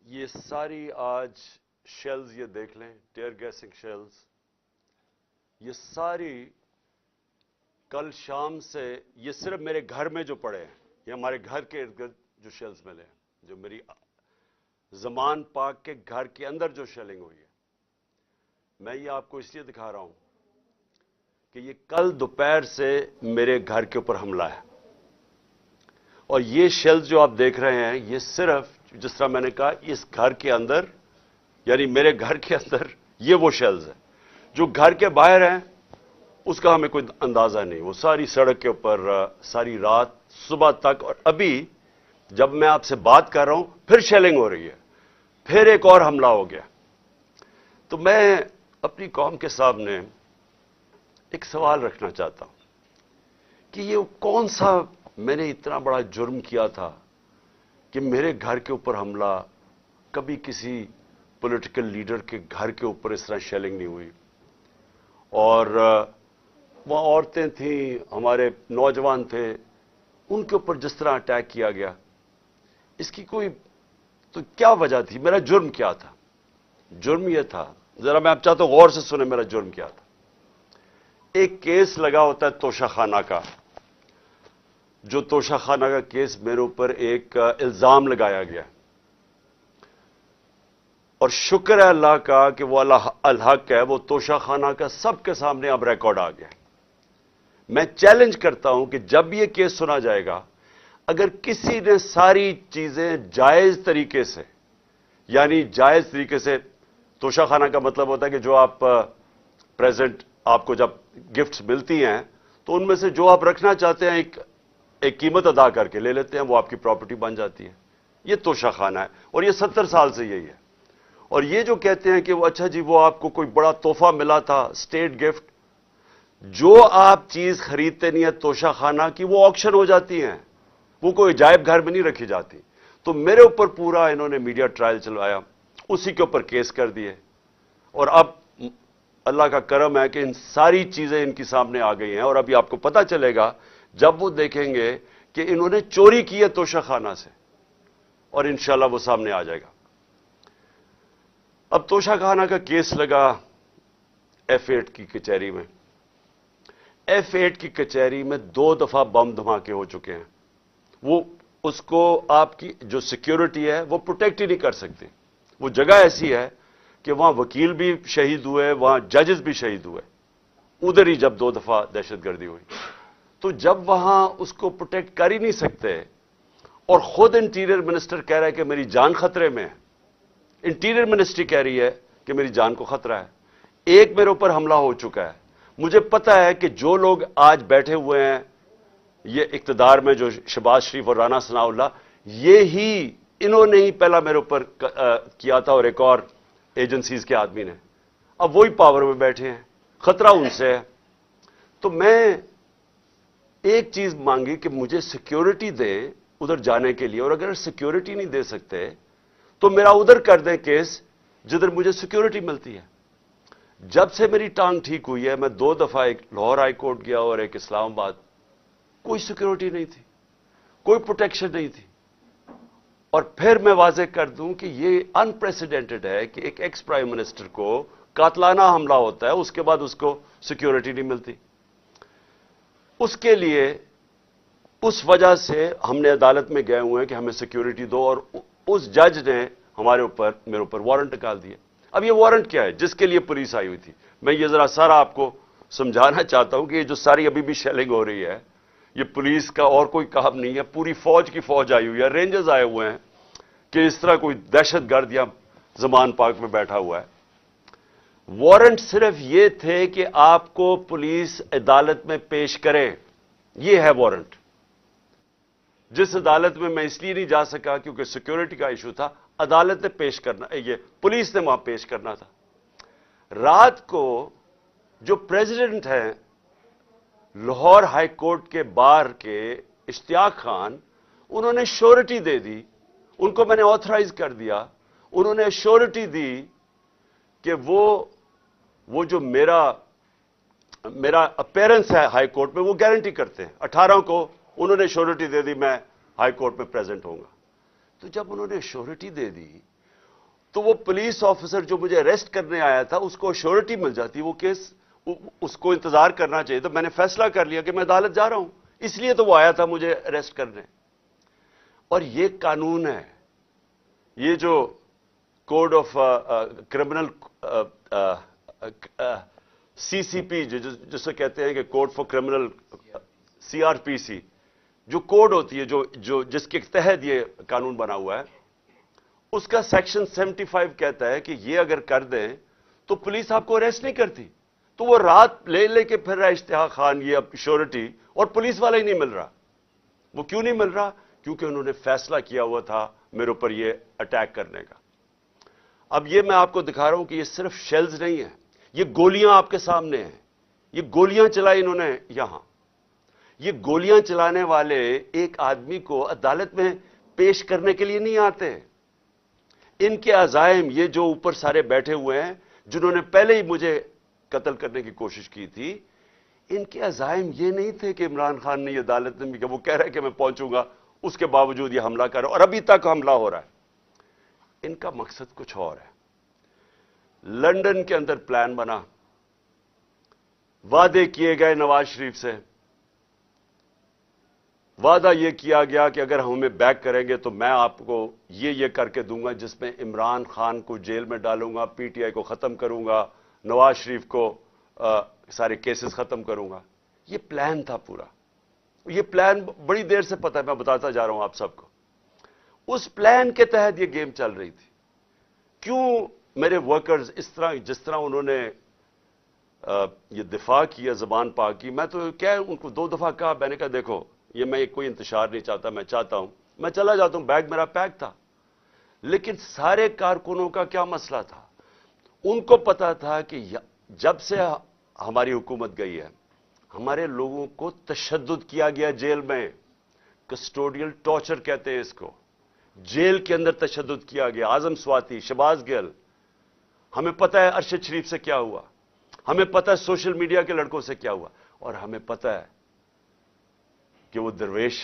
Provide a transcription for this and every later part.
یہ ساری آج شیلز یہ دیکھ لیں، ٹیئر گیسنگ شیلز، یہ ساری کل شام سے یہ صرف میرے گھر میں جو پڑے ہیں، یہ ہمارے گھر کے ارد گرد جو شیلز ملے ہیں، جو میری زمان پاک کے گھر کے اندر جو شیلنگ ہوئی ہے، میں یہ آپ کو اس لیے دکھا رہا ہوں کہ یہ کل دوپہر سے میرے گھر کے اوپر حملہ ہے، اور یہ شیلز جو آپ دیکھ رہے ہیں یہ صرف جس طرح میں نے کہا اس گھر کے اندر، یعنی میرے گھر کے اندر یہ وہ شیلز ہیں جو گھر کے باہر ہیں اس کا ہمیں کوئی اندازہ نہیں، وہ ساری سڑک کے اوپر ساری رات صبح تک، اور ابھی جب میں آپ سے بات کر رہا ہوں پھر شیلنگ ہو رہی ہے، پھر ایک اور حملہ ہو گیا۔ تو میں اپنی قوم کے سامنے ایک سوال رکھنا چاہتا ہوں کہ یہ کون سا میں نے اتنا بڑا جرم کیا تھا کہ میرے گھر کے اوپر حملہ، کبھی کسی پولیٹیکل لیڈر کے گھر کے اوپر اس طرح شیلنگ نہیں ہوئی، اور وہاں عورتیں تھیں، ہمارے نوجوان تھے، ان کے اوپر جس طرح اٹیک کیا گیا، اس کی کوئی تو کیا وجہ تھی؟ میرا جرم کیا تھا؟ جرم یہ تھا، ذرا میں آپ چاہتا ہوں غور سے سنیں میرا جرم کیا تھا۔ ایک کیس لگا ہوتا ہے توشہ خانہ کا، جو توشہ خانہ کا کیس میرے اوپر ایک الزام لگایا گیا، اور شکر ہے اللہ کا کہ وہ الحق ہے، وہ توشہ خانہ کا سب کے سامنے اب ریکارڈ آ گیا۔ میں چیلنج کرتا ہوں کہ جب یہ کیس سنا جائے گا، اگر کسی نے ساری چیزیں جائز طریقے سے، یعنی جائز طریقے سے، توشہ خانہ کا مطلب ہوتا ہے کہ جو آپ پریزنٹ آپ کو جب گفٹس ملتی ہیں تو ان میں سے جو آپ رکھنا چاہتے ہیں ایک قیمت ادا کر کے لے لیتے ہیں، وہ آپ کی پراپرٹی بن جاتی ہے، یہ توشہ خانہ ہے، اور یہ 70 سال سے یہی ہے۔ اور یہ جو کہتے ہیں کہ وہ اچھا جی وہ آپ کو کوئی بڑا تحفہ ملا تھا، اسٹیٹ گفٹ، جو آپ چیز خریدتے نہیں ہیں توشہ خانہ کی، وہ آکشن ہو جاتی ہیں، وہ کوئی عجائب گھر میں نہیں رکھی جاتی۔ تو میرے اوپر پورا انہوں نے میڈیا ٹرائل چلوایا، اسی کے اوپر کیس کر دیے، اور اب اللہ کا کرم ہے کہ ان ساری چیزیں ان کی سامنے آ گئی ہیں، اور ابھی آپ کو پتہ چلے گا جب وہ دیکھیں گے کہ انہوں نے چوری کی ہے توشہ خانہ سے، اور انشاءاللہ وہ سامنے آ جائے گا۔ اب توشہ خانہ کا کیس لگا F8 کی کچہری میں۔ F8 کی کچہری میں 2 دفعہ بم دھماکے ہو چکے ہیں، وہ اس کو آپ کی جو سیکیورٹی ہے وہ پروٹیکٹ ہی نہیں کر سکتی۔ وہ جگہ ایسی ہے کہ وہاں وکیل بھی شہید ہوئے، وہاں ججز بھی شہید ہوئے، ادھر ہی جب 2 دفعہ دہشت گردی ہوئی، تو جب وہاں اس کو پروٹیکٹ کر ہی نہیں سکتے، اور خود انٹیریئر منسٹر کہہ رہا ہے کہ میری جان خطرے میں ہے، انٹیریئر منسٹری کہہ رہی ہے کہ میری جان کو خطرہ ہے، ایک میرے اوپر حملہ ہو چکا ہے۔ مجھے پتا ہے کہ جو لوگ آج بیٹھے ہوئے ہیں یہ اقتدار میں، جو شہباز شریف اور رانا ثناء اللہ، یہی انہوں نے ہی پہلا میرے اوپر کیا تھا، اور ایک اور ایجنسیز کے آدمی نے، اب وہی پاور میں بیٹھے ہیں، خطرہ ان سے ہے۔ تو میں ایک چیز مانگی کہ مجھے سیکیورٹی دیں ادھر جانے کے لیے، اور اگر سیکیورٹی نہیں دے سکتے تو میرا ادھر کر دیں کیس جدھر مجھے سیکیورٹی ملتی ہے۔ جب سے میری ٹانگ ٹھیک ہوئی ہے، میں 2 دفعہ ایک لاہور ہائی کورٹ گیا اور ایک اسلام آباد، کوئی سیکیورٹی نہیں تھی، کوئی پروٹیکشن نہیں تھی۔ اور پھر میں واضح کر دوں کہ یہ ان پریسیڈنٹڈ ہے کہ ایک ایکس پرائم منسٹر کو قاتلانہ حملہ ہوتا ہے، اس کے بعد اس کو سیکیورٹی نہیں ملتی۔ اس کے لیے اس وجہ سے ہم نے عدالت میں گئے ہوئے ہیں کہ ہمیں سیکیورٹی دو، اور اس جج نے میرے اوپر وارنٹ نکال دیا۔ اب یہ وارنٹ کیا ہے؟ جس کے لیے پولیس آئی ہوئی تھی۔ میں یہ ذرا سارا آپ کو سمجھانا چاہتا ہوں کہ یہ جو ساری ابھی بھی شیلنگ ہو رہی ہے، یہ پولیس کا اور کوئی کام نہیں ہے، پوری فوج کی فوج آئی ہوئی ہے، رینجرز آئے ہوئے ہیں کہ اس طرح کوئی دہشت گرد یا زمان پاک میں بیٹھا ہوا ہے۔ وارنٹ صرف یہ تھے کہ آپ کو پولیس عدالت میں پیش کرے، یہ ہے وارنٹ۔ جس عدالت میں اس لیے نہیں جا سکا کیونکہ سیکیورٹی کا ایشو تھا، عدالت نے پیش کرنا، یہ پولیس نے وہاں پیش کرنا تھا۔ رات کو جو پریزیڈنٹ ہیں لاہور ہائی کورٹ کے بار کے اشتیاق خان، انہوں نے شورٹی دے دی، ان کو میں نے آتھرائز کر دیا، انہوں نے شورٹی دی کہ وہ جو میرا اپیرنس ہے ہائی کورٹ میں وہ گارنٹی کرتے ہیں۔ 18 کو انہوں نے شورٹی دے دی میں ہائی کورٹ میں پریزنٹ ہوں گا۔ تو جب انہوں نے شورٹی دے دی تو وہ پولیس آفیسر جو مجھے اریسٹ کرنے آیا تھا اس کو شیورٹی مل جاتی، وہ کیس اس کو انتظار کرنا چاہیے. تو میں نے فیصلہ کر لیا کہ میں عدالت جا رہا ہوں، اس لیے تو وہ آیا تھا مجھے اریسٹ کرنے. اور یہ قانون ہے، یہ جو کوڈ آف کرمنل سی سی پی جسے کہتے ہیں کہ کوڈ فار کرمنل CRPC جو کوڈ ہوتی ہے جو جس کے تحت یہ قانون بنا ہوا ہے، اس کا سیکشن 75 کہتا ہے کہ یہ اگر کر دیں تو پولیس آپ کو اریسٹ نہیں کرتی. تو وہ رات لے کے پھر رہا اشتہا خان یہ اب شیورٹی، اور پولیس والا ہی نہیں مل رہا. وہ کیوں نہیں مل رہا؟ کیونکہ انہوں نے فیصلہ کیا ہوا تھا میرے اوپر یہ اٹیک کرنے کا. اب یہ میں آپ کو دکھا رہا ہوں کہ یہ صرف شیلز نہیں ہیں، یہ گولیاں آپ کے سامنے ہیں. یہ گولیاں چلائی انہوں نے یہاں. یہ گولیاں چلانے والے ایک آدمی کو عدالت میں پیش کرنے کے لیے نہیں آتے. ان کے عزائم، یہ جو اوپر سارے بیٹھے ہوئے ہیں جنہوں نے پہلے ہی مجھے قتل کرنے کی کوشش کی تھی، ان کے عزائم یہ نہیں تھے کہ عمران خان نے یہ عدالت میں، کہ وہ کہہ رہا ہے کہ میں پہنچوں گا، اس کے باوجود یہ حملہ کر رہا ہے اور ابھی تک حملہ ہو رہا ہے. ان کا مقصد کچھ اور ہے. لندن کے اندر پلان بنا، وعدے کیے گئے نواز شریف سے. وعدہ یہ کیا گیا کہ اگر ہمیں بیک کریں گے تو میں آپ کو یہ کر کے دوں گا، جس میں عمران خان کو جیل میں ڈالوں گا، PTI کو ختم کروں گا، نواز شریف کو سارے کیسز ختم کروں گا. یہ پلان تھا پورا. یہ پلان بڑی دیر سے پتا ہے، میں بتاتا جا رہا ہوں آپ سب کو. اس پلان کے تحت یہ گیم چل رہی تھی. کیوں میرے ورکرز اس طرح، جس طرح انہوں نے یہ دفاع کیا، زبان پاک کی، میں تو کیا ان کو 2 دفعہ کہا، میں نے کہا دیکھو یہ میں کوئی انتشار نہیں چاہتا، میں چاہتا ہوں میں چلا جاتا ہوں، بیگ میرا پیک تھا. لیکن سارے کارکنوں کا کیا مسئلہ تھا؟ ان کو پتا تھا کہ جب سے ہماری حکومت گئی ہے ہمارے لوگوں کو تشدد کیا گیا جیل میں. کسٹوڈیل ٹارچر کہتے ہیں اس کو. جیل کے اندر تشدد کیا گیا. اعظم سواتی، شہباز گل، ہمیں پتا ہے ارشد شریف سے کیا ہوا، ہمیں پتا ہے سوشل میڈیا کے لڑکوں سے کیا ہوا، اور ہمیں پتا ہے کہ وہ درویش،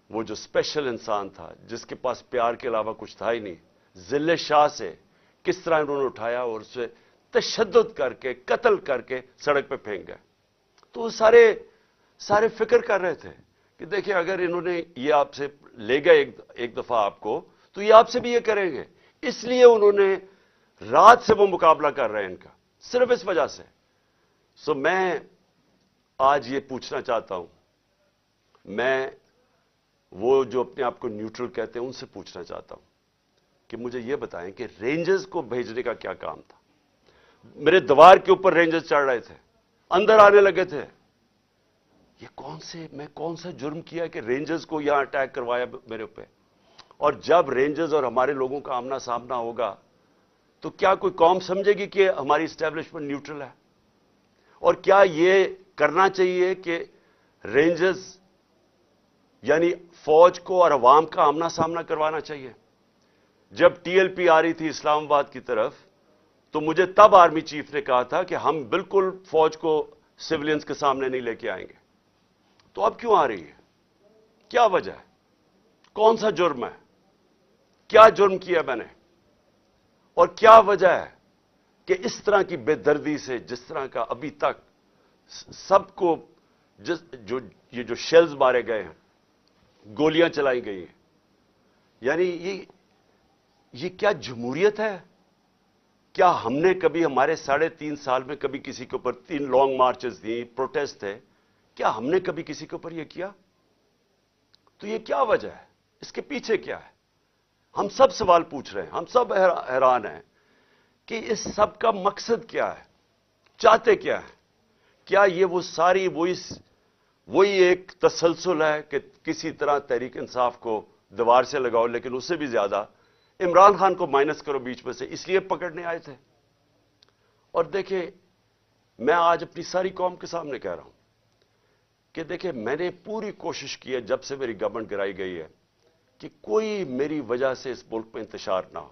وہ جو اسپیشل انسان تھا جس کے پاس پیار کے علاوہ کچھ تھا ہی نہیں، ذل شاہ سے کس طرح انہوں نے اٹھایا اور اسے تشدد کر کے قتل کر کے سڑک پہ پھینک گئے. تو وہ سارے فکر کر رہے تھے کہ دیکھیں اگر انہوں نے یہ آپ سے لے گئے ایک دفعہ آپ کو، تو یہ آپ سے بھی یہ کریں گے. اس لیے انہوں نے رات سے وہ مقابلہ کر رہے ہیں ان کا، صرف اس وجہ سے. سو میں آج یہ پوچھنا چاہتا ہوں، میں وہ جو اپنے آپ کو نیوٹرل کہتے ہیں ان سے پوچھنا چاہتا ہوں کہ مجھے یہ بتائیں کہ رینجرز کو بھیجنے کا کیا کام تھا؟ میرے دیوار کے اوپر رینجرز چڑھ رہے تھے، اندر آنے لگے تھے. یہ میں کون سا جرم کیا کہ رینجرز کو یہاں اٹیک کروایا میرے اوپر؟ اور جب رینجرز اور ہمارے لوگوں کا آمنا سامنا ہوگا تو کیا کوئی قوم سمجھے گی کہ ہماری اسٹیبلشمنٹ نیوٹرل ہے؟ اور کیا یہ کرنا چاہیے کہ رینجرز یعنی فوج کو اور عوام کا آمنا سامنا کروانا چاہیے؟ جب TLP آ رہی تھی اسلام آباد کی طرف تو مجھے تب آرمی چیف نے کہا تھا کہ ہم بالکل فوج کو سیولینز کے سامنے نہیں لے کے آئیں گے. تو اب کیوں آ رہی ہے؟ کیا وجہ ہے؟ کون سا جرم ہے؟ کیا جرم کیا میں نے؟ اور کیا وجہ ہے کہ اس طرح کی بے دردی سے، جس طرح کا ابھی تک سب کو یہ جو شیلز مارے گئے ہیں، گولیاں چلائی گئی ہیں، یعنی یہ کیا جمہوریت ہے؟ کیا ہم نے کبھی ہمارے 3.5 سال میں کبھی کسی کے اوپر 3 لانگ مارچز تھیں، پروٹیسٹ تھے، کیا ہم نے کبھی کسی کے اوپر یہ کیا؟ تو یہ کیا وجہ ہے؟ اس کے پیچھے کیا ہے؟ ہم سب سوال پوچھ رہے ہیں، ہم سب حیران ہیں کہ اس سب کا مقصد کیا ہے؟ چاہتے کیا ہے؟ کیا یہ وہ ساری وہی ایک تسلسل ہے کہ کسی طرح تحریک انصاف کو دیوار سے لگاؤ، لیکن اس سے بھی زیادہ عمران خان کو مائنس کرو بیچ میں سے، اس لیے پکڑنے آئے تھے؟ اور دیکھیں، میں آج اپنی ساری قوم کے سامنے کہہ رہا ہوں کہ دیکھیں میں نے پوری کوشش کی ہے جب سے میری گورنمنٹ گرائی گئی ہے کہ کوئی میری وجہ سے اس ملک میں انتشار نہ ہو.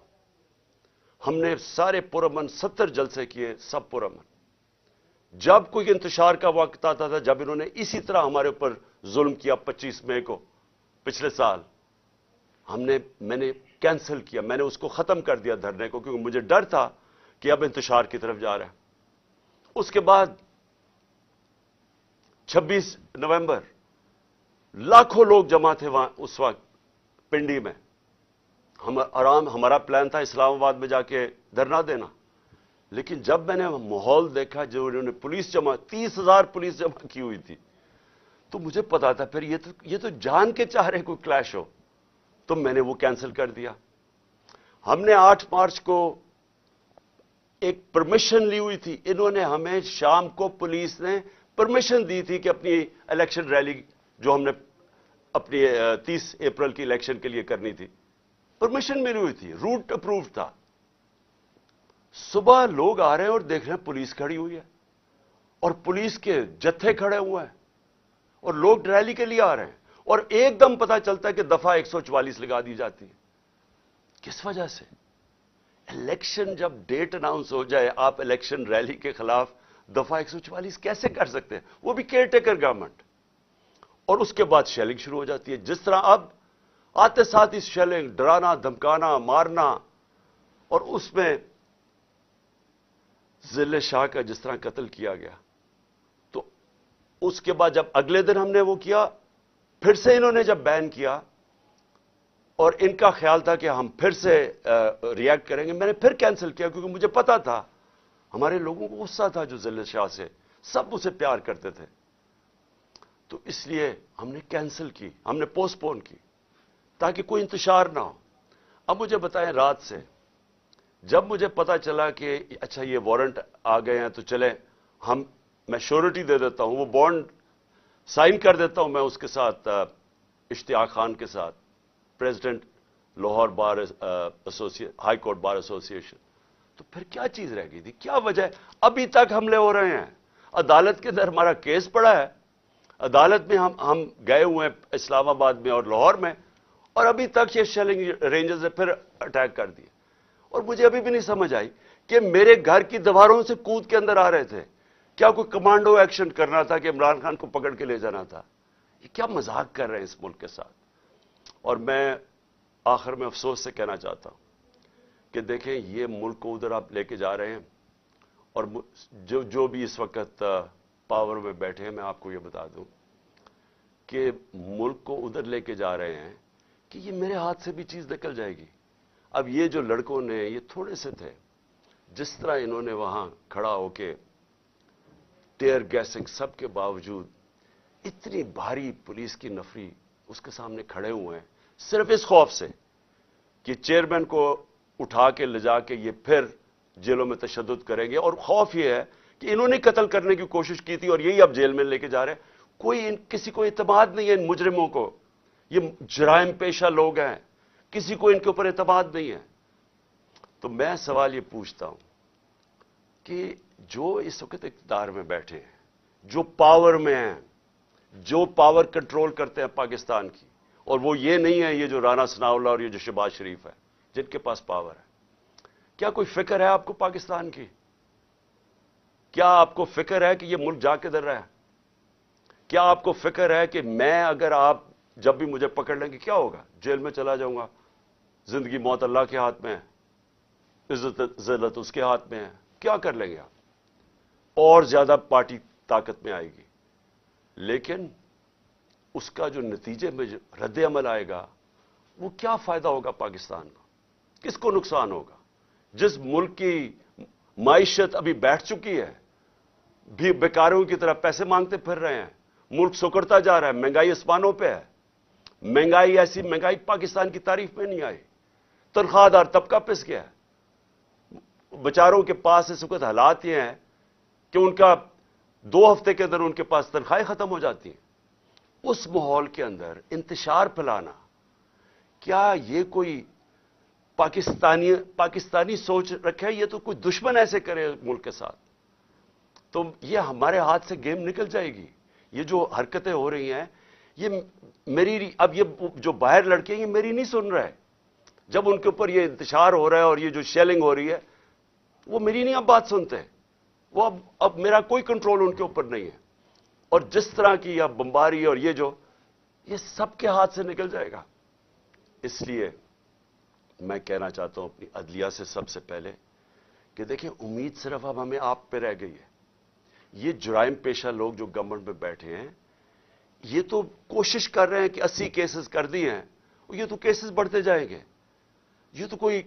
ہم نے سارے پرامن 70 جلسے کیے، سب پرامن. جب کوئی انتشار کا وقت آتا تھا، جب انہوں نے اسی طرح ہمارے اوپر ظلم کیا 25 مئی کو پچھلے سال، میں نے کینسل کیا، میں نے اس کو ختم کر دیا دھرنے کو، کیونکہ مجھے ڈر تھا کہ اب انتشار کی طرف جا رہا ہے۔ اس کے بعد 26 نومبر لاکھوں لوگ جمع تھے وہاں اس وقت پنڈی میں۔ ہمارا پلان تھا اسلام آباد میں جا کے دھرنا دینا، لیکن جب میں نے ماحول دیکھا جو انہوں نے پولیس جمع 30,000 پولیس جمع کی ہوئی تھی، تو مجھے پتا تھا پھر یہ تو جان کے چاہ رہے کوئی کلیش ہو، تو میں نے وہ کینسل کر دیا۔ ہم نے 8 مارچ کو ایک پرمیشن لی ہوئی تھی، انہوں نے ہمیں شام کو پولیس نے پرمیشن دی تھی کہ اپنی الیکشن ریلی جو ہم نے اپنی 30 اپریل کی الیکشن کے لیے کرنی تھی، پرمیشن ملی ہوئی تھی، روٹ اپرووڈ تھا۔ صبح لوگ آ رہے ہیں اور دیکھ رہے ہیں پولیس کھڑی ہوئی ہے اور پولیس کے جتھے کھڑے ہوئے ہیں اور لوگ ریلی کے لیے آ رہے ہیں، اور ایک دم پتا چلتا ہے کہ دفعہ 144 لگا دی جاتی ہے۔ کس وجہ سے؟ الیکشن جب ڈیٹ اناؤنس ہو جائے، آپ الیکشن ریلی کے خلاف دفعہ 144 کیسے کر سکتے ہیں؟ وہ بھی کیئر ٹیکر گورنمنٹ۔ اور اس کے بعد شیلنگ شروع ہو جاتی ہے، جس طرح اب آتے ساتھ ہی شیلنگ، ڈرانا، دھمکانا، مارنا، اور اس میں ضلع شاہ کا جس طرح قتل کیا گیا۔ تو اس کے بعد جب اگلے دن ہم نے وہ کیا، پھر سے انہوں نے جب بین کیا اور ان کا خیال تھا کہ ہم پھر سے ریئیکٹ کریں گے، میں نے پھر کینسل کیا، کیونکہ مجھے پتا تھا ہمارے لوگوں کو غصہ تھا جو ضلع شاہ سے، سب اسے پیار کرتے تھے، تو اس لیے ہم نے کینسل کی، ہم نے پوسٹ پون کی تاکہ کوئی انتشار نہ ہو۔ اب مجھے بتائیں، رات سے جب مجھے پتا چلا کہ اچھا یہ وارنٹ آ گئے ہیں تو چلیں میں شیورٹی دے دیتا ہوں، وہ بانڈ سائن کر دیتا ہوں میں اس کے ساتھ، اشتیاق خان کے ساتھ، پریزیڈنٹ لاہور بار ہائی کورٹ بار ایسوسی ایشن، تو پھر کیا چیز رہ گئی تھی؟ کیا وجہ ہے؟ ابھی تک حملے ہو رہے ہیں، عدالت کے اندر ہمارا کیس پڑا ہے، عدالت میں ہم گئے ہوئے ہیں اسلام آباد میں اور لاہور میں، اور ابھی تک یہ شیلنگ رینجز نے پھر اٹیک کر دیے۔ اور مجھے ابھی بھی نہیں سمجھ آئی کہ میرے گھر کی دیواروں سے کود کے اندر آ رہے تھے، کیا کوئی کمانڈو ایکشن کرنا تھا کہ عمران خان کو پکڑ کے لے جانا تھا؟ یہ کیا مذاق کر رہے ہیں اس ملک کے ساتھ؟ اور میں آخر میں افسوس سے کہنا چاہتا ہوں کہ دیکھیں یہ ملک کو ادھر آپ لے کے جا رہے ہیں، اور جو بھی اس وقت پاور میں بیٹھے ہیں، میں آپ کو یہ بتا دوں کہ ملک کو ادھر لے کے جا رہے ہیں کہ یہ میرے ہاتھ سے بھی چیز نکل جائے گی۔ اب یہ جو لڑکوں نے، یہ تھوڑے سے تھے، جس طرح انہوں نے وہاں کھڑا ہو کے ٹیئر گیسنگ سب کے باوجود، اتنی بھاری پولیس کی نفری اس کے سامنے کھڑے ہوئے ہیں، صرف اس خوف سے کہ چیئرمین کو اٹھا کے لے جا کے یہ پھر جیلوں میں تشدد کریں گے، اور خوف یہ ہے کہ انہوں نے قتل کرنے کی کوشش کی تھی اور یہی اب جیل میں لے کے جا رہے ہیں۔ کسی کو اعتماد نہیں ہے ان مجرموں کو، یہ جرائم پیشہ لوگ ہیں، کسی کو ان کے اوپر اعتماد نہیں ہے۔ تو میں سوال یہ پوچھتا ہوں کہ جو اس وقت اقتدار میں بیٹھے ہیں، جو پاور میں ہیں، جو پاور کنٹرول کرتے ہیں پاکستان کی، اور وہ یہ نہیں ہے یہ جو رانا ثناء اللہ اور یہ جو شہباز شریف ہے جن کے پاس پاور ہے، کیا کوئی فکر ہے آپ کو پاکستان کی؟ کیا آپ کو فکر ہے کہ یہ ملک جا کدھر رہا ہے؟ کیا آپ کو فکر ہے کہ میں اگر آپ جب بھی مجھے پکڑ لیں گے کیا ہوگا؟ جیل میں چلا جاؤں گا، زندگی موت اللہ کے ہاتھ میں ہے، عزت ذلت اس کے ہاتھ میں ہے، کیا کر لیں گے آپ؟ اور زیادہ پارٹی طاقت میں آئے گی، لیکن اس کا جو نتیجے میں جو رد عمل آئے گا وہ کیا فائدہ ہوگا پاکستان کا؟ کس کو نقصان ہوگا؟ جس ملک کی معیشت ابھی بیٹھ چکی ہے، بھی بیکاروں کی طرح پیسے مانگتے پھر رہے ہیں، ملک سکڑتا جا رہا ہے، مہنگائی آسمانوں پہ ہے، مہنگائی ایسی مہنگائی پاکستان کی تاریخ میں نہیں آئی، تنخواہ دار طبقہ پس گیا ہے، بیچاروں کے پاس اس وقت حالات یہ ہیں کہ ان کا 2 ہفتے کے اندر ان کے پاس تنخواہیں ختم ہو جاتی ہیں۔ اس ماحول کے اندر انتشار پھیلانا، کیا یہ کوئی پاکستانی سوچ رکھے؟ یہ تو کوئی دشمن ایسے کرے ملک کے ساتھ تو یہ ہمارے ہاتھ سے گیم نکل جائے گی۔ یہ جو حرکتیں ہو رہی ہیں، یہ میری، اب یہ جو باہر لڑکے ہیں یہ میری نہیں سن رہے، جب ان کے اوپر یہ انتشار ہو رہا ہے اور یہ جو شیلنگ ہو رہی ہے وہ میری نہیں اب بات سنتے، وہ اب میرا کوئی کنٹرول ان کے اوپر نہیں ہے، اور جس طرح کی اب بمباری اور یہ سب کے ہاتھ سے نکل جائے گا۔ اس لیے میں کہنا چاہتا ہوں اپنی عدلیہ سے سب سے پہلے کہ دیکھیں امید صرف اب ہمیں آپ پہ رہ گئی ہے. یہ جرائم پیشہ لوگ جو گورنمنٹ میں بیٹھے ہیں یہ تو کوشش کر رہے ہیں کہ 80 کیسز کر دیے ہیں, یہ تو کیسز بڑھتے جائیں گے. یہ تو کوئی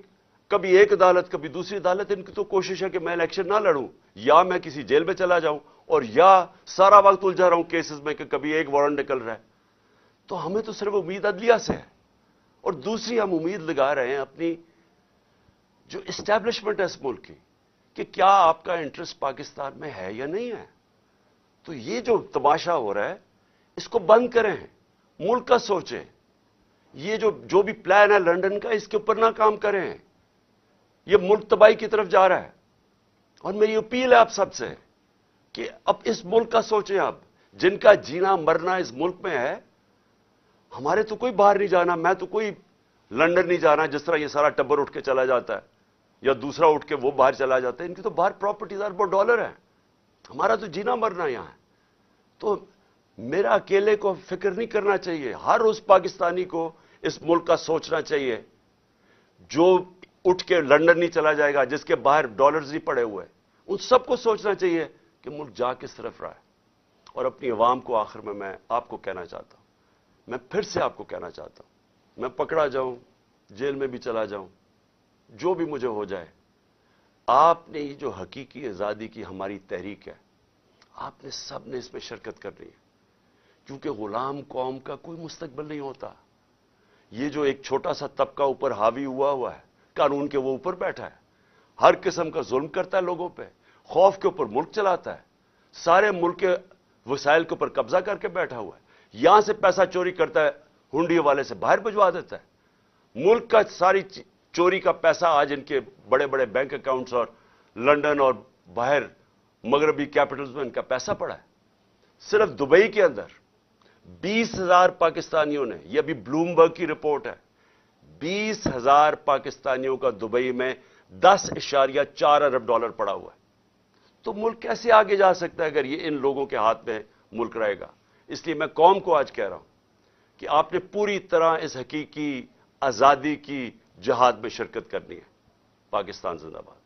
کبھی ایک عدالت کبھی دوسری عدالت, ان کی تو کوشش ہے کہ میں الیکشن نہ لڑوں, یا میں کسی جیل میں چلا جاؤں, اور یا سارا وقت الجھا رہا ہوں کیسز میں کہ کبھی ایک وارنٹ نکل رہا ہے. تو ہمیں تو صرف امید عدلیہ سے ہے, اور دوسری ہم امید لگا رہے ہیں اپنی جو اسٹیبلشمنٹ ہے اس ملک کی کہ کیا آپ کا انٹرسٹ پاکستان میں ہے یا نہیں ہے. تو یہ جو تماشا ہو رہا ہے اس کو بند کریں, ملک کا سوچیں. یہ جو بھی پلان ہے لنڈن کا اس کے اوپر نہ کام کریں. یہ ملک تباہی کی طرف جا رہا ہے, اور میری اپیل ہے آپ سب سے کہ اب اس ملک کا سوچیں. آپ جن کا جینا مرنا اس ملک میں ہے, ہمارے تو کوئی باہر نہیں جانا, میں تو کوئی لنڈن نہیں جانا جس طرح یہ سارا ٹبر اٹھ کے چلا جاتا ہے, یا دوسرا اٹھ کے وہ باہر چلا جاتا ہے. ان کی تو باہر پراپرٹیز اربوں ڈالر ہیں, ہمارا تو جینا مرنا یہاں ہے. تو میرا اکیلے کو فکر نہیں کرنا چاہیے, ہر اس پاکستانی کو اس ملک کا سوچنا چاہیے جو اٹھ کے لنڈن نہیں چلا جائے گا, جس کے باہر ڈالرز نہیں پڑے ہوئے. ان سب کو سوچنا چاہیے کہ ملک جا کس طرف رہا ہے. اور اپنی عوام کو آخر میں آپ کو کہنا چاہتا ہوں, میں پھر سے آپ کو کہنا چاہتا ہوں, میں پکڑا جاؤں, جیل میں بھی چلا جاؤں, جو بھی مجھے ہو جائے, آپ نے یہ جو حقیقی آزادی کی ہماری تحریک ہے, آپ نے سب نے اس میں شرکت کرنی ہے, کیونکہ غلام قوم کا کوئی مستقبل نہیں ہوتا. یہ جو ایک چھوٹا سا طبقہ اوپر حاوی ہوا ہے, قانون کے وہ اوپر بیٹھا ہے, ہر قسم کا ظلم کرتا ہے لوگوں پہ, خوف کے اوپر ملک چلاتا ہے, سارے ملک کے وسائل کے اوپر قبضہ کر کے بیٹھا ہوا ہے, یہاں سے پیسہ چوری کرتا ہے, ہنڈی والے سے باہر بھجوا دیتا ہے. ملک کا ساری چوری کا پیسہ آج ان کے بڑے بڑے بینک اکاؤنٹس اور لنڈن اور باہر مغربی کیپٹلز میں ان کا پیسہ پڑا ہے. صرف دبئی کے اندر 20,000 پاکستانیوں نے, یہ ابھی بلومبرگ کی رپورٹ ہے, 20,000 پاکستانیوں کا دبئی میں $10.4 ارب پڑا ہوا ہے. تو ملک کیسے آگے جا سکتا ہے اگر یہ ان لوگوں کے ہاتھ میں ملک رہے گا. اس لیے میں قوم کو آج کہہ رہا ہوں کہ آپ نے پوری طرح اس حقیقی آزادی کی جہاد میں شرکت کرنی ہے. پاکستان زندہ باد.